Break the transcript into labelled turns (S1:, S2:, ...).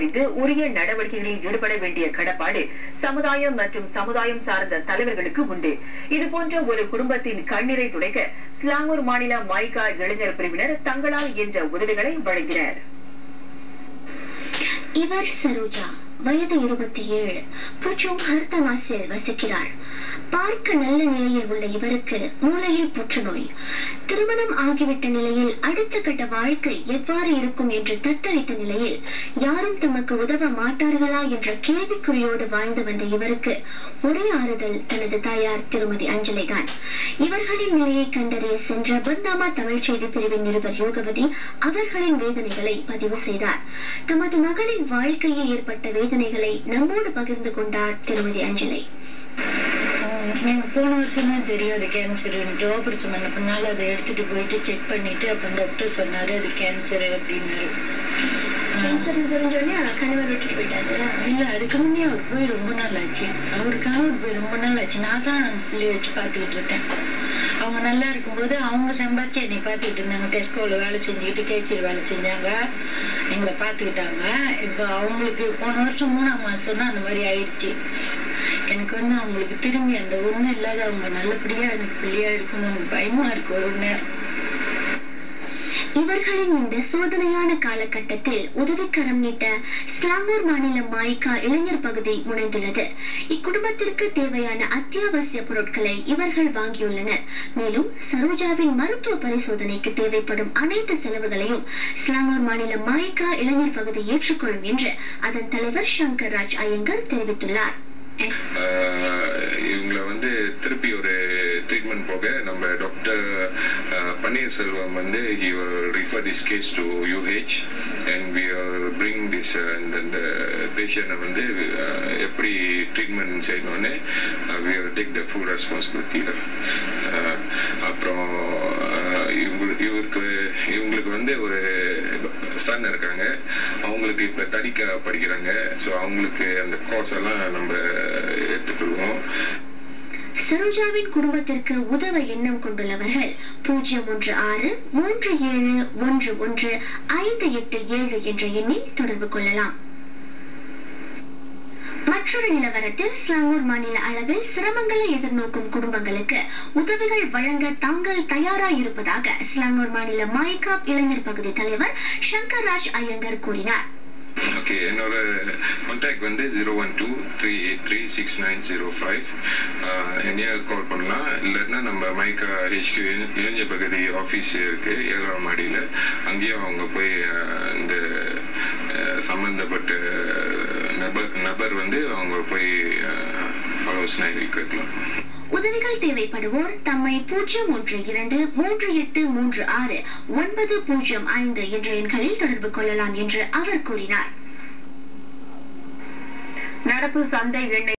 S1: அறிந்து உரிய நடவடிக்கைகளில் ஈடுபட வேண்டிய கடப்பாடு சமுதாயம் மற்றும் சமுதாயம் சார்ந்த தலைவர்களுக்கு உண்டு. இதுபோன்ற ஒரு குடும்பத்தின் கண்ணீரை துடைக்க ஸ்லாங்கூர் மாநில மைகா இளைஞர் பிரிவினர் தங்களால் என்ற உதவிகளை வழங்கினர்.
S2: இவர் சரோஜா, வயது 27, புஜோங் ஹர்தமாசில் வசிக்கிறார். பார்க்க நல்ல நிலையில் உள்ள இவருக்கு மூளையில் புற்றுநோய். திருமணம் ஆகிவிட்ட நிலையில் அடுத்த கட்ட வாழ்க்கை எவ்வாறு இருக்கும் என்று தத்தளித்த நிலையில் யாரும் தமக்கு உதவ மாட்டார்களா என்ற கேள்விக்குறியோடு வாழ்ந்து வந்த இவருக்கு ஒரே ஆறுதல் தனது தாயார் திருமதி அஞ்சலை தான். இவர்களின் நிலையை கண்டறிய சென்ற பர்னாமா தமிழ் செய்தி பிரிவின் நிருபர் யோகவதி அவர்களின் வேதனைகளை பதிவு செய்தார். தமது மகளின் வாழ்க்கையில் ஏற்பட்ட வேதனைகளை நம்மோடு பகிர்ந்து கொண்டார் திருமதி அஞ்சலை.
S3: எனக்கு போன வருஷம் தான் தெரியும் அது கேன்சருன்ட்டு. ஆப்ரேஷன் பண்ண பின்னால அதை எடுத்துட்டு போயிட்டு செக் பண்ணிட்டு அப்புறம் டாக்டர் சொன்னாரு அது கேன்சரு அப்படின்னாரு. இல்ல அதுக்கு முன்னே அவர் போய் ரொம்ப நாள் ஆச்சு. அவர் கணவர் போய் ரொம்ப நாள் ஆச்சு. நான் தான் பிள்ளைய வச்சு பாத்துக்கிட்டு இருக்கேன். அவங்க நல்லா இருக்கும்போது அவங்க சம்பாரிச்சு என்னை பார்த்துக்கிட்டு இருந்தாங்க. டெஸ்கோல வேலை செஞ்சுக்கிட்டு கேச்சரி வேலை செஞ்சாங்க, எங்களை பார்த்துக்கிட்டாங்க. இப்போ அவங்களுக்கு போன வருஷம் 3ஆம் மாசம் அந்த மாதிரி ஆயிடுச்சு. எனக்கு அவங்களுக்கு திரும்பி அந்த ஒண்ணு இல்லாத அவங்க நல்லபடியா எனக்கு பிள்ளையா இருக்கணும் எனக்கு பயமா இருக்கு ஒரு நேரம்.
S2: இவர்களின் இந்த சோதனையான காலகட்டத்தில் உதவிக்கரம் நீட்ட ஸ்லாங்கூர் மாநில மாய்கா இளைஞர் பகுதி முனைந்துள்ளது. இக்குடும்பத்திற்கு தேவையான அத்தியாவசிய பொருட்களை இவர்கள் வாங்கியுள்ளனர். மேலும் சரோஜாவின் மருத்துவ பரிசோதனைக்கு தேவைப்படும் அனைத்து செலவுகளையும் ஸ்லாங்கூர் மாநில மாய்கா இளைஞர் பகுதி ஏற்றுக்கொள்ளும் என்று அதன் தலைவர் சங்கர் ராஜ் ஐயங்கர் தெரிவித்துள்ளார்.
S4: இவங்களை திருப்பி ஒரு ட்ரீட்மெண்ட் போக நம்ம doctor Panneerselvam he will refer this case to UH and we will bring this and the patient எப்படி ட்ரீட்மெண்ட் செய்யணும்னு we will take the full responsibility. அப்புறம் இவங்களுக்கு ஒரு சன் இருக்காங்க. அவங்களுக்கு இப்ப தடிக்க படிக்கிறாங்க. ஸோ அவங்களுக்கு அந்த கோர்ஸ் எல்லாம் நம்ம எடுத்துக்கொள்வோம்.
S2: சரோஜாவின் குடும்பத்திற்கு உதவ எண்ணம் கொண்டுள்ளவர்கள் 01637115887 என்ற எண்ணில் தொடர்பு கொள்ளலாம். மற்றொரு நிலவரத்தில் ஸ்லாங்கூர் மாநில அளவில் சிரமங்களை எதிர்நோக்கும் குடும்பங்களுக்கு உதவிகள் வழங்க தாங்கள் தயாராயிருப்பதாக ஸ்லாங்கூர் மாநில மாய்கா இளைஞர் பகுதி தலைவர் சங்கர் ராஜ் ஐயங்கர் கூறினார்.
S4: ஓகே, என்னோட கான்டாக்ட் 012-383-6905. என்னைய கால் பண்ணலாம். இல்லைன்னா நம்ம மைக்கா HQ இளைஞர் பகுதி ஆஃபீஸ் இருக்கு 7ஆம் மாடியில். அங்கேயும் அவங்க போய் இந்த சம்பந்தப்பட்ட நபர் அவங்க போய் ஆலோசனை கேட்கலாம்.
S2: உதவிகள் தேவைப்படுவோர் தம்மை 0123836-905 என்ற எண்களில் தொடர்பு கொள்ளலாம் என்று அவர் கூறினார்.
S1: நடப்பு சந்தை எண்ணெய்